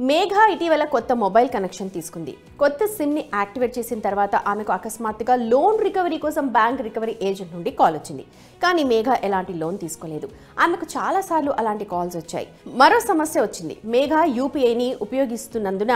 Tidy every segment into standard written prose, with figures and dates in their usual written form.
మేఘ ఇటీవల కొత్త mobile connection తీసుకుంది. కొత్త సిమ్ ని యాక్టివేట్ చేసిన తర్వాత ఆమెకు అకస్మాత్తుగా లోన్ రికవరీ కోసం బ్యాంక్ రికవరీ ఏజెంట్ నుండి కాల్ వచ్చింది. కానీ మేఘ ఎలాంటి లోన్ తీసుకోలేదు. ఆమెకు చాలా సార్లు అలాంటి కాల్స్ వచ్చాయి. మరో సమస్య వచ్చింది. మేఘ యూపీఐని ఉపయోగిస్తున్నందున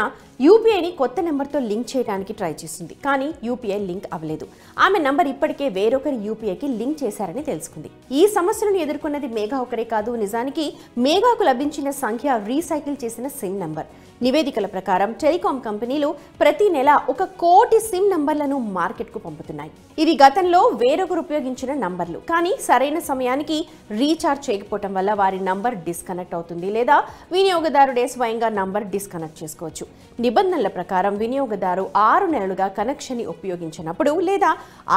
యూపీఐని కొత్త నెంబర్తో లింక్ చేయడానికి ట్రై చేసింది. కానీ యూపీఐ లింక్ అవ్వలేదు. ఆమె నంబర్ ఇప్పటికే వేరొకరి యూపీఐకి లింక్ చేశారని తెలుసుకుంది. ఈ సమస్యలను ఎదుర్కొన్నది మేఘ ఒకరే కాదు. నిజానికి మేఘకు లభించిన సంఖ్య రీసైకిల్ చేసిన సిమ్ నంబర్. నివేదికల ప్రకారం టెలికాం కంపెనీలు ప్రతి నెల 1 కోటి సిమ్ నంబర్లను మార్కెట్కు పంపుతున్నాయి. ఇవి గతంలో వేరొకరు ఉపయోగించిన నంబర్లు. కానీ సరైన సమయానికి రీఛార్జ్ చేయకపోవటం వల్ల వారి నంబర్ డిస్కనెక్ట్ అవుతుంది, లేదా వినియోగదారుడే స్వయంగా నంబర్ డిస్కనెక్ట్ చేసుకోవచ్చు. నిబంధనల ప్రకారం వినియోగదారు 6 నెలలుగా కనెక్షన్ని ఉపయోగించినప్పుడు లేదా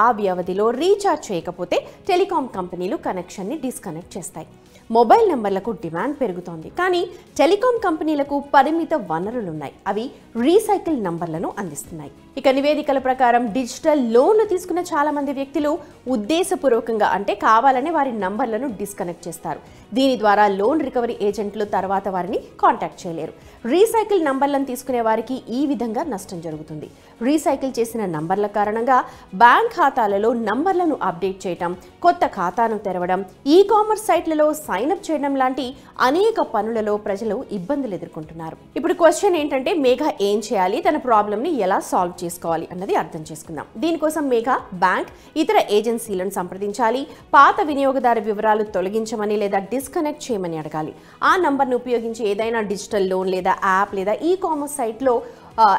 ఆ వ్యవధిలో రీఛార్జ్ చేయకపోతే టెలికాం కంపెనీలు కనెక్షన్ని డిస్కనెక్ట్ చేస్తాయి. మొబైల్ నెంబర్లకు డిమాండ్ పెరుగుతోంది. కానీ టెలికాం కంపెనీలకు పరిమిత వనరులున్నాయి. అవి రీసైకిల్ నంబర్లను అందిస్తున్నాయి. ఇక నివేదికల ప్రకారం డిజిటల్ లోన్లు తీసుకున్న చాలా మంది వ్యక్తులు ఉద్దేశపూర్వకంగా, అంటే కావాలనే వారి నంబర్లను డిస్కనెక్ట్ చేస్తారు. దీని ద్వారా లోన్ రికవరీ ఏజెంట్లు తర్వాత వారిని కాంటాక్ట్ చేయలేరు. రీసైకిల్ నంబర్లను తీసుకునే వారికి ఈ విధంగా నష్టం జరుగుతుంది. రీసైకిల్ చేసిన నంబర్ల కారణంగా బ్యాంక్ ఖాతాలలో నంబర్లను అప్డేట్ చేయడం, కొత్త ఖాతాను తెరవడం, ఈ-కామర్స్ సైట్లలో సైన్అప్ చేయడం లాంటి అనేక పనులలో ప్రజలు ఇబ్బందులు ఎదుర్కొంటున్నారు. ఇప్పుడు క్వశ్చన్ ఏంటంటే, మేఘ ఏం చేయాలి, తన ప్రాబ్లమ్ని ఎలా సాల్వ్ చేసుకోవాలి అన్నది అర్థం చేసుకుందాం. దీనికోసం మేఘ బ్యాంక్, ఇతర ఏజెన్సీలను సంప్రదించాలి. పాత వినియోగదారు వివరాలు తొలగించమని లేదా డిస్కనెక్ట్ చేయమని అడగాలి. ఆ నంబర్ను ఉపయోగించి ఏదైనా డిజిటల్ లోన్ లేదా యాప్ లేదా ఈ-కామర్స్ సైట్లో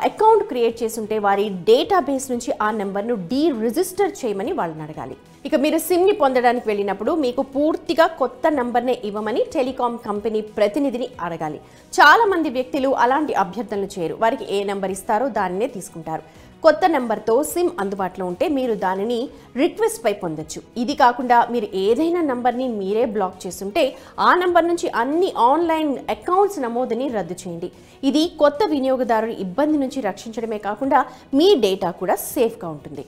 అకౌంట్ క్రియేట్ చేసుంటే వారి డేటాబేస్ నుంచి ఆ నెంబర్ను రిజిస్టర్ చేయమని వాళ్ళని అడగాలి. ఇక మీరు సిమ్ని పొందడానికి వెళ్ళినప్పుడు మీకు పూర్తిగా కొత్త నంబర్నే ఇవ్వమని టెలికాం కంపెనీ ప్రతినిధిని అడగాలి. చాలా మంది వ్యక్తులు అలాంటి అభ్యర్థనలు చేయరు. వారికి ఏ నెంబర్ ఇస్తారో దానినే తీసుకుంటారు. కొత్త నెంబర్తో సిమ్ అందుబాటులో ఉంటే మీరు దానిని రిక్వెస్ట్ పై పొందొచ్చు. ఇది కాకుండా మీరు ఏదైనా నంబర్ని మీరే బ్లాక్ చేస్తుంటే ఆ నంబర్ నుంచి అన్ని ఆన్లైన్ అకౌంట్స్ నమోదుని రద్దు చేయండి. ఇది కొత్త వినియోగదారుని ఇబ్బంది నుంచి రక్షించడమే కాకుండా మీ డేటా కూడా సేఫ్గా ఉంటుంది.